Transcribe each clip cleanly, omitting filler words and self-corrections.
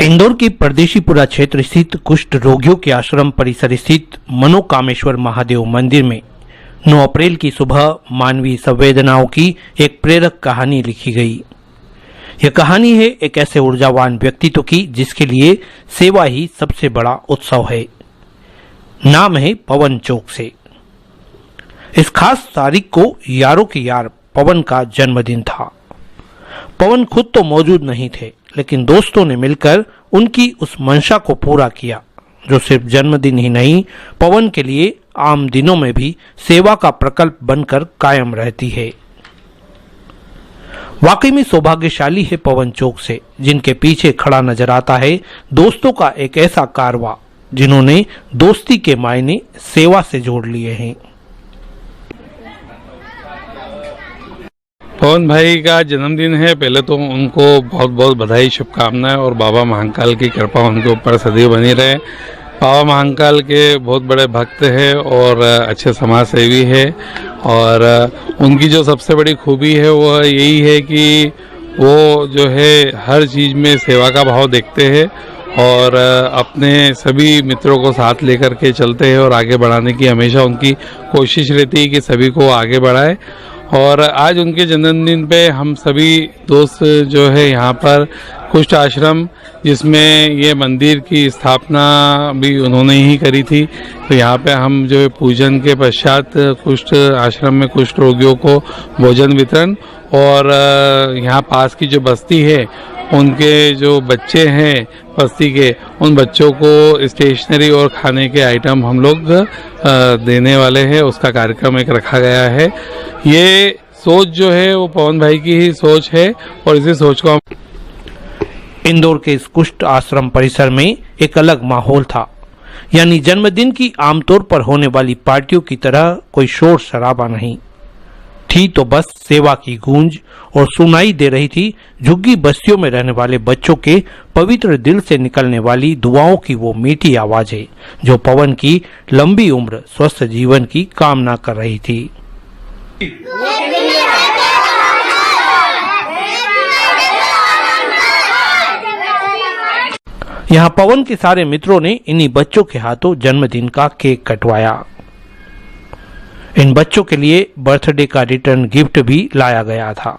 इंदौर के परदेशीपुरा क्षेत्र स्थित कुष्ठ रोगियों के आश्रम परिसर स्थित मनोकामेश्वर महादेव मंदिर में 9 अप्रैल की सुबह मानवीय संवेदनाओं की एक प्रेरक कहानी लिखी गई। यह कहानी है एक ऐसे ऊर्जावान व्यक्तित्व की जिसके लिए सेवा ही सबसे बड़ा उत्सव है। नाम है पवन चौक से। इस खास तारीख को यारों के यार पवन का जन्मदिन था। पवन खुद तो मौजूद नहीं थे, लेकिन दोस्तों ने मिलकर उनकी उस मंशा को पूरा किया जो सिर्फ जन्मदिन ही नहीं, पवन के लिए आम दिनों में भी सेवा का प्रकल्प बनकर कायम रहती है। वाकई में सौभाग्यशाली है पवन चौक से, जिनके पीछे खड़ा नजर आता है दोस्तों का एक ऐसा कारवां जिन्होंने दोस्ती के मायने सेवा से जोड़ लिए हैं। पवन भाई का जन्मदिन है। पहले तो उनको बहुत बहुत बधाई, शुभकामनाएं और बाबा महाकाल की कृपा उनके ऊपर सदैव बनी रहे। बाबा महाकाल के बहुत बड़े भक्त हैं और अच्छे समाज सेवी है। और उनकी जो सबसे बड़ी खूबी है वो यही है कि वो जो है हर चीज़ में सेवा का भाव देखते हैं और अपने सभी मित्रों को साथ लेकर के चलते हैं और आगे बढ़ाने की हमेशा उनकी कोशिश रहती है कि सभी को आगे बढ़ाए। और आज उनके जन्मदिन पे हम सभी दोस्त जो है यहाँ पर कुष्ठ आश्रम, जिसमें ये मंदिर की स्थापना भी उन्होंने ही करी थी, तो यहाँ पे हम जो है पूजन के पश्चात कुष्ठ आश्रम में कुष्ठ रोगियों को भोजन वितरण और यहाँ पास की जो बस्ती है उनके जो बच्चे हैं बस्ती के, उन बच्चों को स्टेशनरी और खाने के आइटम हम लोग देने वाले हैं। उसका कार्यक्रम एक रखा गया है। ये सोच जो है वो पवन भाई की ही सोच है और इसी सोच को हम इंदौर के इस कुष्ठ आश्रम परिसर में एक अलग माहौल था। यानी जन्मदिन की आमतौर पर होने वाली पार्टियों की तरह कोई शोर शराबा नहीं थी, तो बस सेवा की गूंज और सुनाई दे रही थी झुग्गी बस्तियों में रहने वाले बच्चों के पवित्र दिल से निकलने वाली दुआओं की वो मीठी आवाजें जो पवन की लंबी उम्र, स्वस्थ जीवन की कामना कर रही थी। यहाँ पवन के सारे मित्रों ने इन्हीं बच्चों के हाथों जन्मदिन का केक कटवाया। इन बच्चों के लिए बर्थडे का रिटर्न गिफ्ट भी लाया गया था।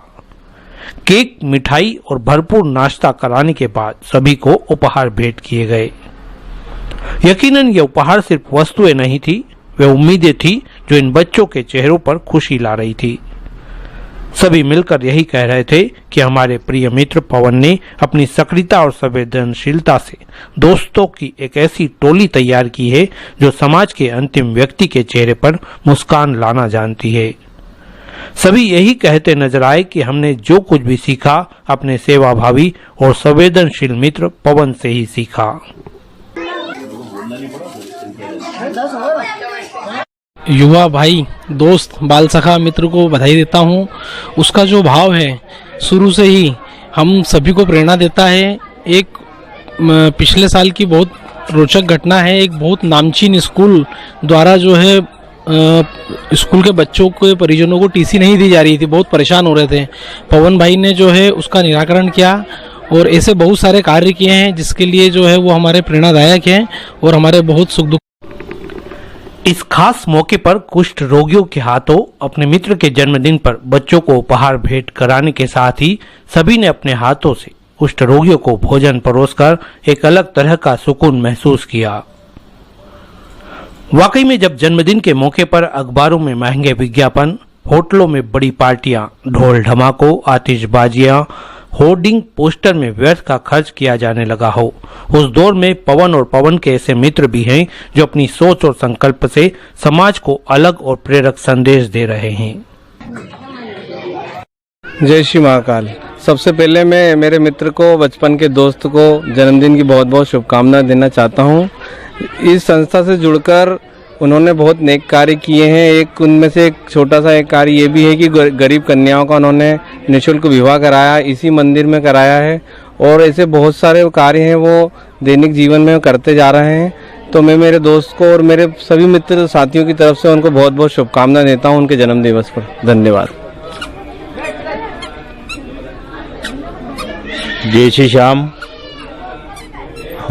केक, मिठाई और भरपूर नाश्ता कराने के बाद सभी को उपहार भेंट किए गए। यकीनन ये उपहार सिर्फ वस्तुएं नहीं थी, वे उम्मीदें थी जो इन बच्चों के चेहरों पर खुशी ला रही थी। सभी मिलकर यही कह रहे थे कि हमारे प्रिय मित्र पवन ने अपनी सक्रियता और संवेदनशीलता से दोस्तों की एक ऐसी टोली तैयार की है जो समाज के अंतिम व्यक्ति के चेहरे पर मुस्कान लाना जानती है। सभी यही कहते नजर आए कि हमने जो कुछ भी सीखा अपने सेवाभावी और संवेदनशील मित्र पवन से ही सीखा। युवा भाई, दोस्त, बाल सखा मित्र को बधाई देता हूँ। उसका जो भाव है शुरू से ही हम सभी को प्रेरणा देता है। एक पिछले साल की बहुत रोचक घटना है। एक बहुत नामचीन स्कूल द्वारा जो है स्कूल के बच्चों के परिजनों को टीसी नहीं दी जा रही थी, बहुत परेशान हो रहे थे। पवन भाई ने जो है उसका निराकरण किया और ऐसे बहुत सारे कार्य किए हैं जिसके लिए जो है वो हमारे प्रेरणादायक हैं और हमारे बहुत सुख दुख। इस खास मौके पर कुष्ठ रोगियों के हाथों अपने मित्र के जन्मदिन पर बच्चों को उपहार भेंट कराने के साथ ही सभी ने अपने हाथों से कुष्ठ रोगियों को भोजन परोसकर एक अलग तरह का सुकून महसूस किया। वाकई में जब जन्मदिन के मौके पर अखबारों में महंगे विज्ञापन, होटलों में बड़ी पार्टियां, ढोल ढमाकों, आतिशबाजियां, होर्डिंग पोस्टर में व्यर्थ का खर्च किया जाने लगा हो, उस दौर में पवन और पवन के ऐसे मित्र भी हैं जो अपनी सोच और संकल्प से समाज को अलग और प्रेरक संदेश दे रहे हैं। जय श्री महाकाल। सबसे पहले मैं मेरे मित्र को, बचपन के दोस्त को जन्मदिन की बहुत बहुत शुभकामनाएं देना चाहता हूं। इस संस्था से जुड़कर उन्होंने बहुत नेक कार्य किए हैं। एक उनमें से एक छोटा सा एक कार्य ये भी है कि गरीब कन्याओं का उन्होंने निःशुल्क विवाह कराया, इसी मंदिर में कराया है। और ऐसे बहुत सारे कार्य हैं वो दैनिक जीवन में करते जा रहे हैं। तो मैं मेरे दोस्त को और मेरे सभी मित्र साथियों की तरफ से उनको बहुत बहुत शुभकामनाएं देता हूं उनके जन्म दिवस पर। धन्यवाद। जय श्री श्याम।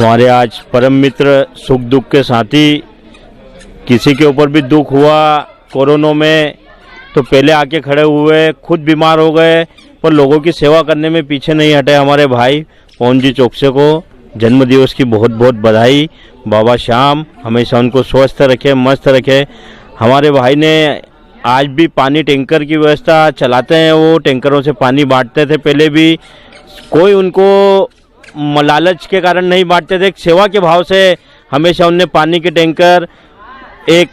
हमारे आज परम मित्र, सुख दुख के साथी। किसी के ऊपर भी दुख हुआ कोरोना में तो पहले आके खड़े हुए, खुद बीमार हो गए पर लोगों की सेवा करने में पीछे नहीं हटे। हमारे भाई पवन जी चौकसे को जन्मदिवस की बहुत बहुत बधाई। बाबा श्याम हमेशा उनको स्वस्थ रखे, मस्त रखे। हमारे भाई ने आज भी पानी टैंकर की व्यवस्था चलाते हैं, वो टैंकरों से पानी बांटते थे। पहले भी कोई उनको लालच के कारण नहीं बांटते थे, सेवा के भाव से हमेशा उनने पानी के टैंकर। एक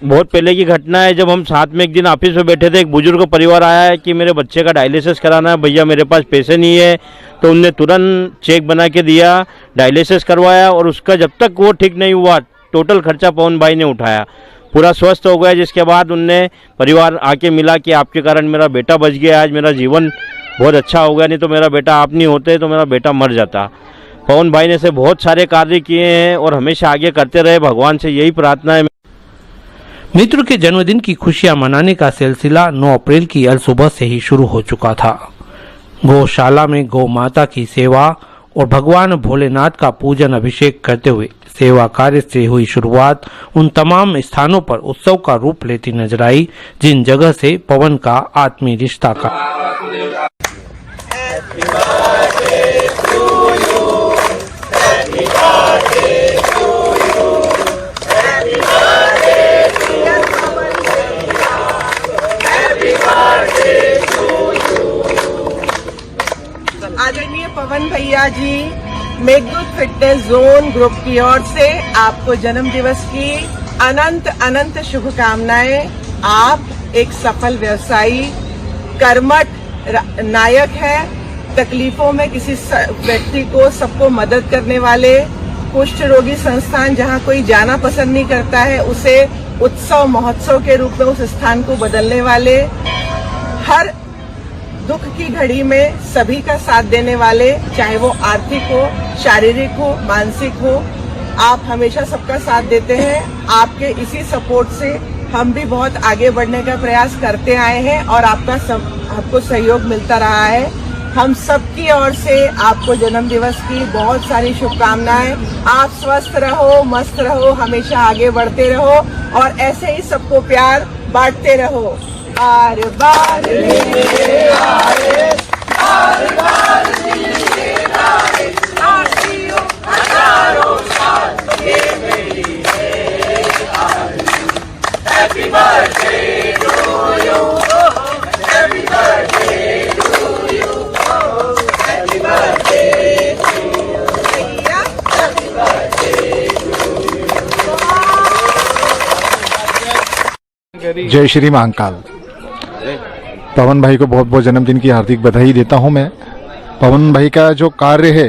बहुत पहले की घटना है, जब हम साथ में एक दिन ऑफिस में बैठे थे, एक बुजुर्ग परिवार आया है कि मेरे बच्चे का डायलिसिस कराना है, भैया मेरे पास पैसे नहीं है। तो उनने तुरंत चेक बना के दिया, डायलिसिस करवाया और उसका जब तक वो ठीक नहीं हुआ टोटल खर्चा पवन भाई ने उठाया, पूरा स्वस्थ हो गया। जिसके बाद उनने परिवार आके मिला कि आपके कारण मेरा बेटा बच गया, आज मेरा जीवन बहुत अच्छा हो गया, नहीं तो मेरा बेटा आप नहीं होते तो मेरा बेटा मर जाता। पवन भाई ने से बहुत सारे कार्य किए हैं और हमेशा आगे करते रहे, भगवान से यही प्रार्थना है। मित्र के जन्मदिन की खुशियां मनाने का सिलसिला 9 अप्रैल की अल सुबह से ही शुरू हो चुका था। गौशाला में गौ माता की सेवा और भगवान भोलेनाथ का पूजन अभिषेक करते हुए सेवा कार्य से हुई शुरुआत उन तमाम स्थानों पर उत्सव का रूप लेती नजर आई जिन जगह से पवन का आत्मीय रिश्ता का। आदरणीय पवन भैया जी, मेघदूत फिटनेस जोन ग्रुप की ओर से आपको जन्म दिवस की अनंत अनंत शुभकामनाएं। आप एक सफल व्यवसायी, कर्मठ नायक है, तकलीफों में किसी व्यक्ति को सबको मदद करने वाले, कुष्ठ रोगी संस्थान जहां कोई जाना पसंद नहीं करता है उसे उत्सव महोत्सव के रूप में उस स्थान को बदलने वाले, हर दुख की घड़ी में सभी का साथ देने वाले, चाहे वो आर्थिक हो, शारीरिक हो, मानसिक हो, आप हमेशा सबका साथ देते हैं। आपके इसी सपोर्ट से हम भी बहुत आगे बढ़ने का प्रयास करते आए हैं और आपको सहयोग मिलता रहा है। हम सबकी ओर से आपको जन्म दिवस की बहुत सारी शुभकामनाएं। आप स्वस्थ रहो, मस्त रहो, हमेशा आगे बढ़ते रहो और ऐसे ही सबको प्यार बांटते रहो। बार बार लेके आए, बार बार लेके आए, आशियों हजारों साल ये मेरी है आरज़ू। Happy birthday to you, happy birthday to you, happy birthday to you भैया, हैप्पी बर्थडे टू यू। जय श्री महाकाल। पवन भाई को बहुत बहुत जन्मदिन की हार्दिक बधाई देता हूं मैं। पवन भाई का जो कार्य है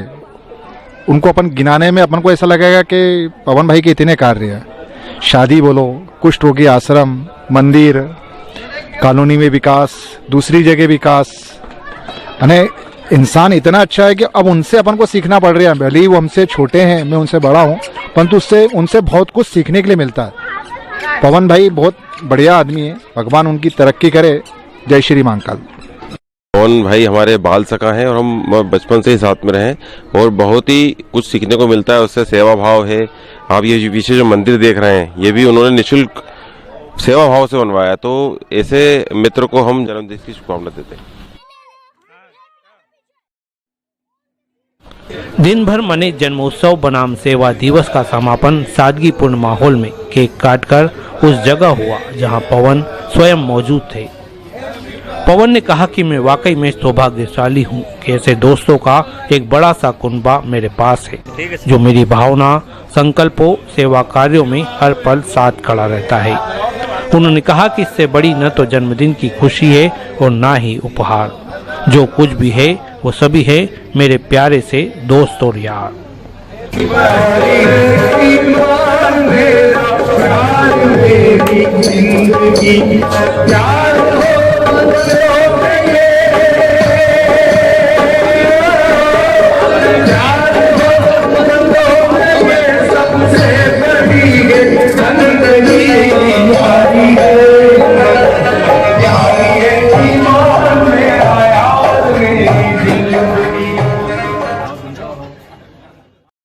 उनको अपन गिनाने में अपन को ऐसा लगेगा कि पवन भाई के इतने कार्य हैं। शादी बोलो, कुष्ठ रोगी आश्रम, मंदिर, कॉलोनी में विकास, दूसरी जगह विकास, यानी इंसान इतना अच्छा है कि अब उनसे अपन को सीखना पड़ रहा है। भले ही वो हमसे छोटे हैं, मैं उनसे बड़ा हूँ, परंतु उनसे बहुत कुछ सीखने के लिए मिलता है। पवन भाई बहुत बढ़िया आदमी है, भगवान उनकी तरक्की करे। जय श्री महाकाल। पवन भाई हमारे बाल सखा हैं और हम बचपन से ही साथ में रहे और बहुत ही कुछ सीखने को मिलता है उससे। सेवा भाव है। आप ये पीछे जो मंदिर देख रहे हैं ये भी उन्होंने निःशुल्क सेवा भाव से बनवाया, तो ऐसे मित्र को हम जन्मदिन की शुभकामना देते हैं। दिन भर मने जन्मोत्सव बनाम सेवा दिवस का समापन सादगीपूर्ण माहौल में केक काटकर उस जगह हुआ जहां पवन स्वयं मौजूद थे। पवन ने कहा कि मैं वाकई में सौभाग्यशाली हूं कि ऐसे दोस्तों का एक बड़ा सा कुनबा मेरे पास है जो मेरी भावना, संकल्पों, सेवा कार्यों में हर पल साथ खड़ा रहता है। उन्होंने कहा कि इससे बड़ी न तो जन्मदिन की खुशी है और ना ही उपहार। जो कुछ भी है वो सभी है मेरे प्यारे से दोस्त और यार।